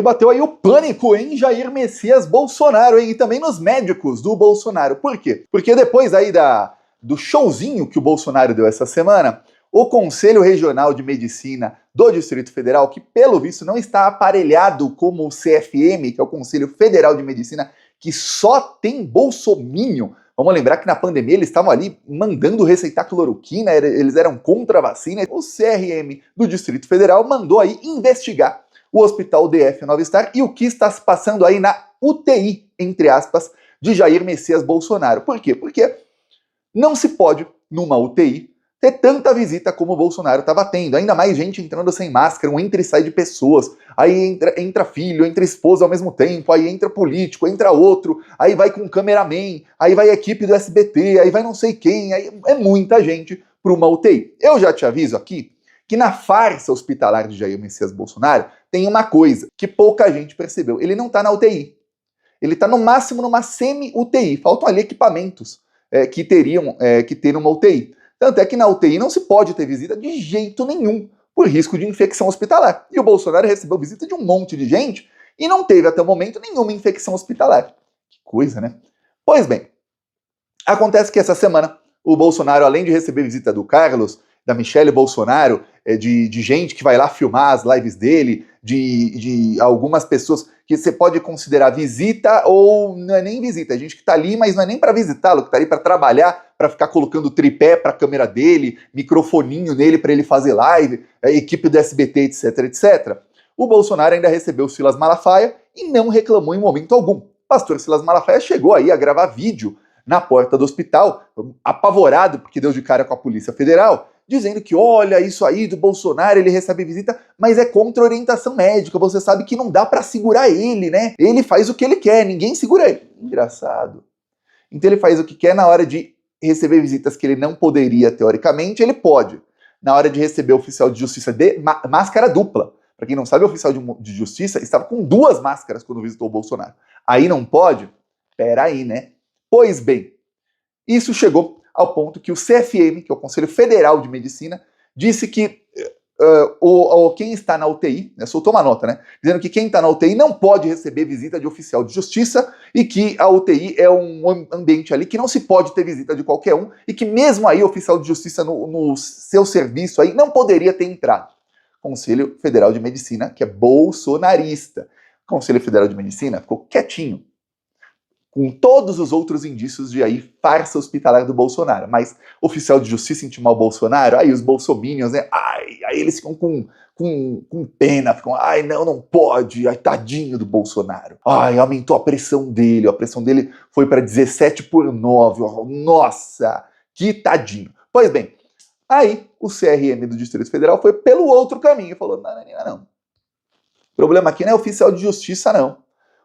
Bateu aí o pânico em Jair Messias Bolsonaro, hein? E também nos médicos do Bolsonaro. Por quê? Porque depois aí do showzinho que o Bolsonaro deu essa semana, o Conselho Regional de Medicina do Distrito Federal, que pelo visto não está aparelhado como o CFM, que é o Conselho Federal de Medicina, que só tem bolsominion. Vamos lembrar que na pandemia eles estavam ali mandando receitar cloroquina, eles eram contra a vacina. O CRM do Distrito Federal mandou aí investigar o Hospital DF Nova Star e o que está se passando aí na UTI, entre aspas, de Jair Messias Bolsonaro. Por quê? Porque não se pode, numa UTI, ter tanta visita como o Bolsonaro estava tendo. Ainda mais gente entrando sem máscara, um entra e sai de pessoas. Aí entra filho, entra esposa ao mesmo tempo, aí entra político, entra outro, aí vai com cameraman, aí vai a equipe do SBT, aí vai não sei quem, aí é muita gente para uma UTI. Eu já te aviso aqui que na farsa hospitalar de Jair Messias Bolsonaro tem uma coisa que pouca gente percebeu. Ele não está na UTI. Ele está no máximo numa semi-UTI. Faltam ali equipamentos que teriam que ter uma UTI. Tanto é que na UTI não se pode ter visita de jeito nenhum, por risco de infecção hospitalar. E o Bolsonaro recebeu visita de um monte de gente e não teve até o momento nenhuma infecção hospitalar. Que coisa, né? Pois bem, acontece que essa semana o Bolsonaro, além de receber visita do Carlos, da Michelle Bolsonaro, de gente que vai lá filmar as lives dele, de algumas pessoas que você pode considerar visita ou não é nem visita, gente que tá ali, mas não é nem para visitá-lo, que tá ali para trabalhar, para ficar colocando tripé para a câmera dele, microfoninho nele para ele fazer live, equipe do SBT, etc, etc. O Bolsonaro ainda recebeu o Silas Malafaia e não reclamou em momento algum. Pastor Silas Malafaia chegou aí a gravar vídeo na porta do hospital, apavorado porque deu de cara com a Polícia Federal, dizendo que, olha, isso aí do Bolsonaro, ele recebe visita, mas é contra orientação médica, você sabe que não dá pra segurar ele, né? Ele faz o que ele quer, ninguém segura ele. Engraçado. Então ele faz o que quer na hora de receber visitas que ele não poderia, teoricamente, ele pode. Na hora de receber oficial de justiça de máscara dupla. Pra quem não sabe, o oficial de justiça estava com 2 máscaras quando visitou o Bolsonaro. Aí não pode? Peraí, né? Pois bem, isso chegou ao ponto que o CFM, que é o Conselho Federal de Medicina, disse que quem está na UTI, soltou uma nota, né, dizendo que quem está na UTI não pode receber visita de oficial de justiça e que a UTI é um ambiente ali que não se pode ter visita de qualquer um e que mesmo aí o oficial de justiça no seu serviço aí não poderia ter entrado. Conselho Federal de Medicina, que é bolsonarista. O Conselho Federal de Medicina ficou quietinho, com todos os outros indícios de aí farsa hospitalar do Bolsonaro. Mas oficial de justiça intimar o Bolsonaro, aí os bolsominions, né? Aí eles ficam com pena, ficam, não pode, tadinho do Bolsonaro. Aumentou a pressão dele foi para 17/9, nossa, que tadinho. Pois bem, aí o CRM do Distrito Federal foi pelo outro caminho, falou, não. O problema aqui não é oficial de justiça, não.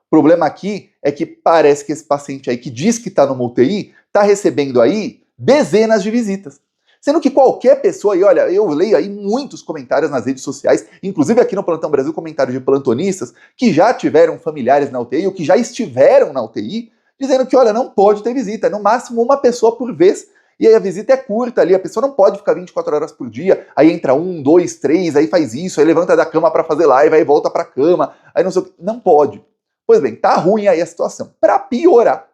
O problema aqui é que parece que esse paciente aí que diz que está numa UTI está recebendo aí dezenas de visitas. Sendo que qualquer pessoa, e olha, eu leio aí muitos comentários nas redes sociais, inclusive aqui no Plantão Brasil, comentários de plantonistas que já tiveram familiares na UTI ou que já estiveram na UTI, dizendo que, olha, não pode ter visita, é no máximo uma pessoa por vez, e aí a visita é curta ali, a pessoa não pode ficar 24 horas por dia, aí entra 1, 2, 3, aí faz isso, aí levanta da cama para fazer live, aí volta para a cama, aí não sei o que, não pode. Pois bem, tá ruim aí a situação. Para piorar,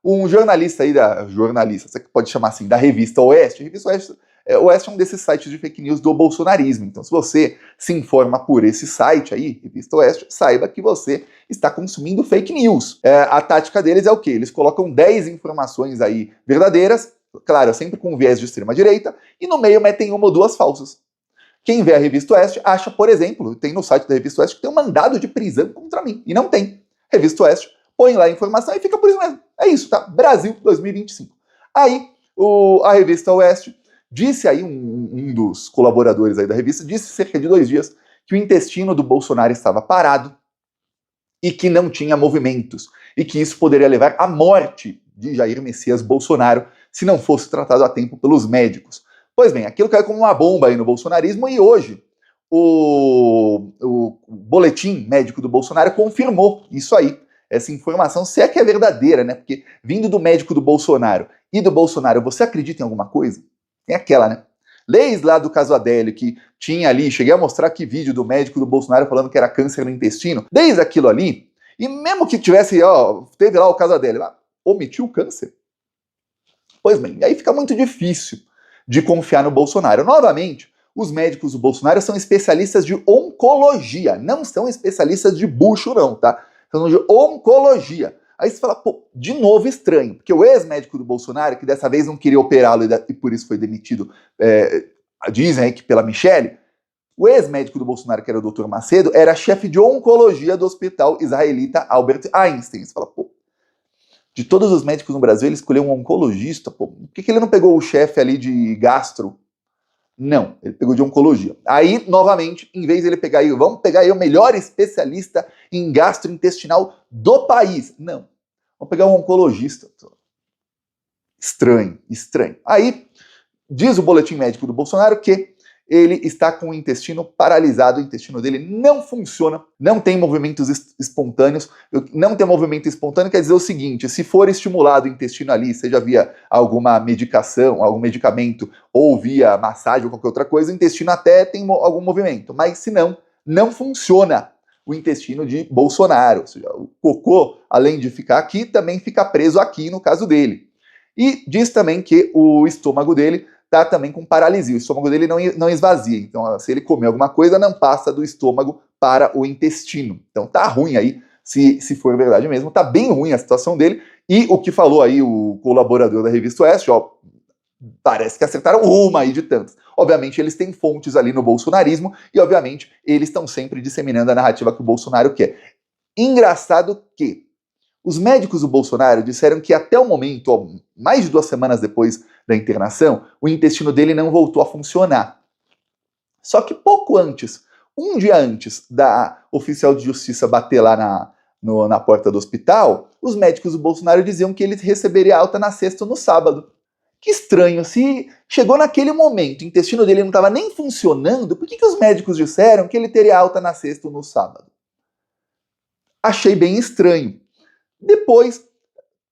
um jornalista aí você pode chamar assim, da Revista Oeste. A Revista Oeste é um desses sites de fake news do bolsonarismo. Então, se você se informa por esse site aí, Revista Oeste, saiba que você está consumindo fake news. A tática deles é o quê? Eles colocam 10 informações aí verdadeiras, claro, sempre com viés de extrema direita, e no meio metem 1 ou 2 falsas. Quem vê a Revista Oeste acha, por exemplo, tem no site da Revista Oeste que tem um mandado de prisão contra mim. E não tem. Revista Oeste põe lá a informação e fica por isso mesmo. É isso, tá? Brasil 2025. Aí, a Revista Oeste disse aí, um dos colaboradores aí da revista, disse cerca de 2 dias que o intestino do Bolsonaro estava parado e que não tinha movimentos. E que isso poderia levar à morte de Jair Messias Bolsonaro se não fosse tratado a tempo pelos médicos. Pois bem, aquilo caiu como uma bomba aí no bolsonarismo e hoje o boletim médico do Bolsonaro confirmou isso aí, essa informação, se é que é verdadeira, né? Porque vindo do médico do Bolsonaro e do Bolsonaro, você acredita em alguma coisa? Tem aquela, né? Desde lá do caso Adélio, que tinha ali, cheguei a mostrar que vídeo do médico do Bolsonaro falando que era câncer no intestino, desde aquilo ali, e mesmo que tivesse, teve lá o caso Adélio, omitiu o câncer? Pois bem, aí fica muito difícil de confiar no Bolsonaro. Novamente, os médicos do Bolsonaro são especialistas de oncologia, não são especialistas de bucho não, tá? São de oncologia. Aí você fala, pô, de novo estranho, porque o ex-médico do Bolsonaro, que dessa vez não queria operá-lo e por isso foi demitido, dizem aí que pela Michelle, o ex-médico do Bolsonaro, que era o Dr. Macedo, era chefe de oncologia do hospital israelita Albert Einstein. Você fala, pô, de todos os médicos no Brasil, ele escolheu um oncologista, pô, por que ele não pegou o chefe ali de gastro? Não, ele pegou de oncologia. Aí, novamente, em vez de ele pegar aí, vamos pegar aí o melhor especialista em gastrointestinal do país. Não, vamos pegar um oncologista. Estranho, estranho. Aí, diz o boletim médico do Bolsonaro que ele está com o intestino paralisado, o intestino dele não funciona, não tem movimentos espontâneos. Não ter movimento espontâneo quer dizer o seguinte: se for estimulado o intestino ali, seja via alguma medicação, algum medicamento, ou via massagem ou qualquer outra coisa, o intestino até tem algum movimento, mas se não, não funciona o intestino de Bolsonaro. Ou seja, o cocô, além de ficar aqui, também fica preso aqui no caso dele. E diz também que o estômago dele está também com paralisia, o estômago dele não esvazia, então se ele comer alguma coisa, não passa do estômago para o intestino. Então tá ruim aí, se for verdade mesmo, tá bem ruim a situação dele, e o que falou aí o colaborador da Revista Oeste, parece que acertaram uma aí de tantas. Obviamente eles têm fontes ali no bolsonarismo, e obviamente eles estão sempre disseminando a narrativa que o Bolsonaro quer. Engraçado que os médicos do Bolsonaro disseram que até o momento, mais de 2 semanas depois da internação, o intestino dele não voltou a funcionar. Só que pouco antes, um dia antes da oficial de justiça bater lá na porta do hospital, os médicos do Bolsonaro diziam que ele receberia alta na sexta ou no sábado. Que estranho, se chegou naquele momento, o intestino dele não estava nem funcionando, por que os médicos disseram que ele teria alta na sexta ou no sábado? Achei bem estranho. Depois,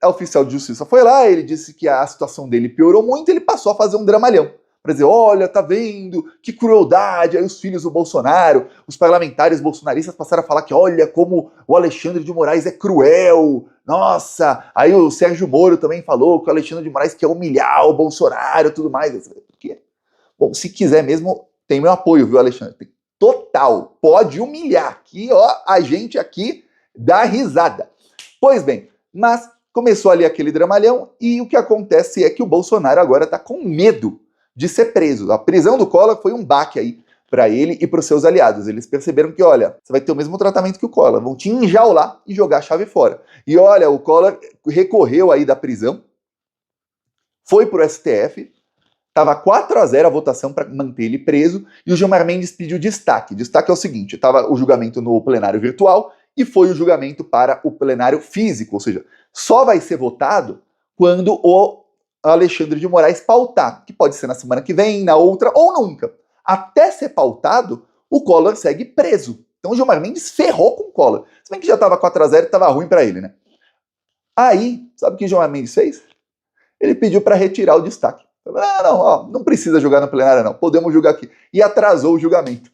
a oficial de justiça foi lá, ele disse que a situação dele piorou muito, ele passou a fazer um dramalhão. Para dizer, olha, tá vendo, que crueldade, aí os filhos do Bolsonaro, os parlamentares bolsonaristas passaram a falar que olha como o Alexandre de Moraes é cruel, nossa, aí o Sérgio Moro também falou que o Alexandre de Moraes quer humilhar o Bolsonaro e tudo mais. Por quê? Bom, se quiser mesmo, tem meu apoio, viu, Alexandre? Total, pode humilhar, aqui, a gente aqui dá risada. Pois bem, mas começou ali aquele dramalhão e o que acontece é que o Bolsonaro agora está com medo de ser preso. A prisão do Collor foi um baque aí para ele e para os seus aliados. Eles perceberam que, olha, você vai ter o mesmo tratamento que o Collor, vão te enjaular e jogar a chave fora. E olha, o Collor recorreu aí da prisão, foi para o STF, estava 4-0 a votação para manter ele preso e o Gilmar Mendes pediu destaque. Destaque é o seguinte, estava o julgamento no plenário virtual e foi o julgamento para o plenário físico, ou seja, só vai ser votado quando o Alexandre de Moraes pautar, que pode ser na semana que vem, na outra ou nunca. Até ser pautado, o Collor segue preso. Então o Gilmar Mendes ferrou com o Collor. Se bem que já estava 4-0 e estava ruim para ele, né? Aí, sabe o que o Gilmar Mendes fez? Ele pediu para retirar o destaque. Não precisa julgar no plenário não, podemos julgar aqui. E atrasou o julgamento.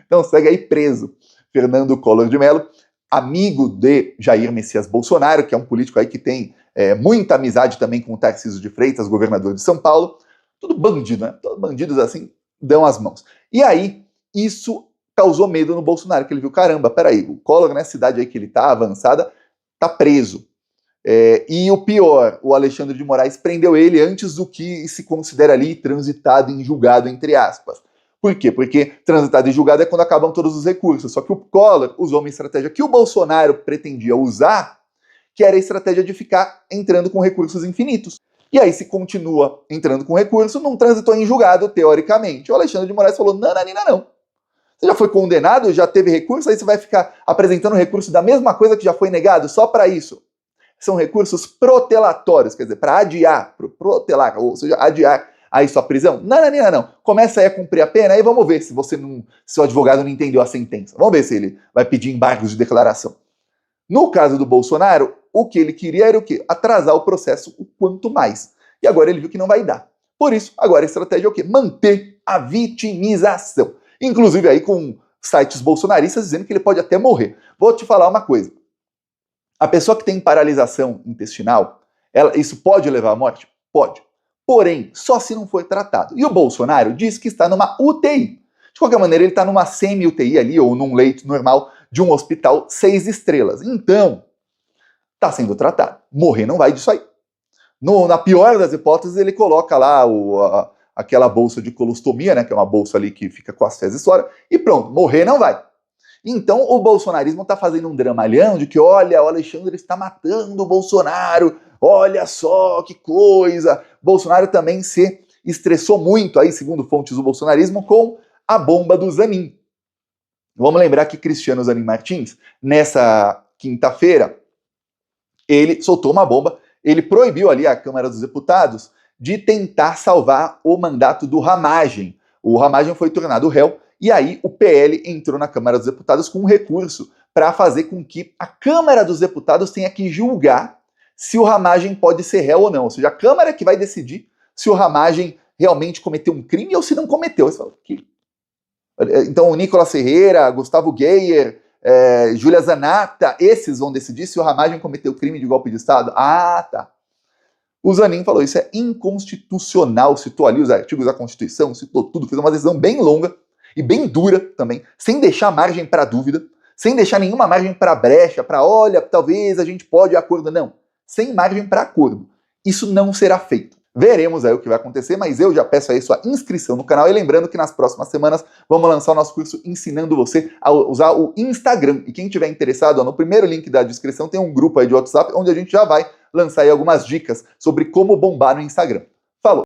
Então segue aí preso Fernando Collor de Mello, amigo de Jair Messias Bolsonaro, que é um político aí que tem muita amizade também com o Tarcísio de Freitas, governador de São Paulo. Tudo bandido, né? Todos bandidos assim dão as mãos. E aí, isso causou medo no Bolsonaro, que ele viu, caramba, peraí, o Collor, nessa cidade aí que ele tá, avançada, tá preso. E o pior, o Alexandre de Moraes prendeu ele antes do que se considera ali transitado em julgado, entre aspas. Por quê? Porque transitado e julgado é quando acabam todos os recursos. Só que o Collor usou uma estratégia que o Bolsonaro pretendia usar, que era a estratégia de ficar entrando com recursos infinitos. E aí, se continua entrando com recurso, não transitou em julgado, teoricamente. O Alexandre de Moraes falou, não. Você já foi condenado, já teve recurso, aí você vai ficar apresentando recurso da mesma coisa que já foi negado, só para isso. São recursos protelatórios, quer dizer, para adiar, protelar, ou seja, adiar aí sua prisão? Não. Começa aí a cumprir a pena, aí vamos ver se seu advogado não entendeu a sentença. Vamos ver se ele vai pedir embargos de declaração. No caso do Bolsonaro, o que ele queria era o quê? Atrasar o processo o quanto mais. E agora ele viu que não vai dar. Por isso, agora a estratégia é o quê? Manter a vitimização. Inclusive aí com sites bolsonaristas dizendo que ele pode até morrer. Vou te falar uma coisa. A pessoa que tem paralisação intestinal, isso pode levar à morte? Pode. Porém, só se não for tratado. E o Bolsonaro diz que está numa UTI. De qualquer maneira, ele está numa semi-UTI ali, ou num leito normal de um hospital 6 estrelas. Então, está sendo tratado. Morrer não vai disso aí. Na pior das hipóteses, ele coloca lá aquela bolsa de colostomia, né, que é uma bolsa ali que fica com as fezes fora, e pronto, morrer não vai. Então o bolsonarismo está fazendo um dramalhão de que, olha, o Alexandre está matando o Bolsonaro, olha só que coisa. Bolsonaro também se estressou muito, aí, segundo fontes do bolsonarismo, com a bomba do Zanin. Vamos lembrar que Cristiano Zanin Martins, nessa quinta-feira, ele soltou uma bomba, ele proibiu ali a Câmara dos Deputados de tentar salvar o mandato do Ramagem. O Ramagem foi tornado réu, e aí o PL entrou na Câmara dos Deputados com um recurso para fazer com que a Câmara dos Deputados tenha que julgar se o Ramagem pode ser réu ou não. Ou seja, a Câmara que vai decidir se o Ramagem realmente cometeu um crime ou se não cometeu. Você fala, que... Então o Nicolas Ferreira, Gustavo Geyer, Júlia Zanata, esses vão decidir se o Ramagem cometeu crime de golpe de Estado? Ah, tá. O Zanin falou, isso é inconstitucional, citou ali os artigos da Constituição, citou tudo, fez uma decisão bem longa e bem dura também, sem deixar margem para dúvida, sem deixar nenhuma margem para brecha, para olha, talvez a gente pode acordo, não. Sem margem para acordo. Isso não será feito. Veremos aí o que vai acontecer, mas eu já peço aí sua inscrição no canal e lembrando que nas próximas semanas vamos lançar o nosso curso ensinando você a usar o Instagram. E quem tiver interessado, no primeiro link da descrição tem um grupo aí de WhatsApp onde a gente já vai lançar aí algumas dicas sobre como bombar no Instagram.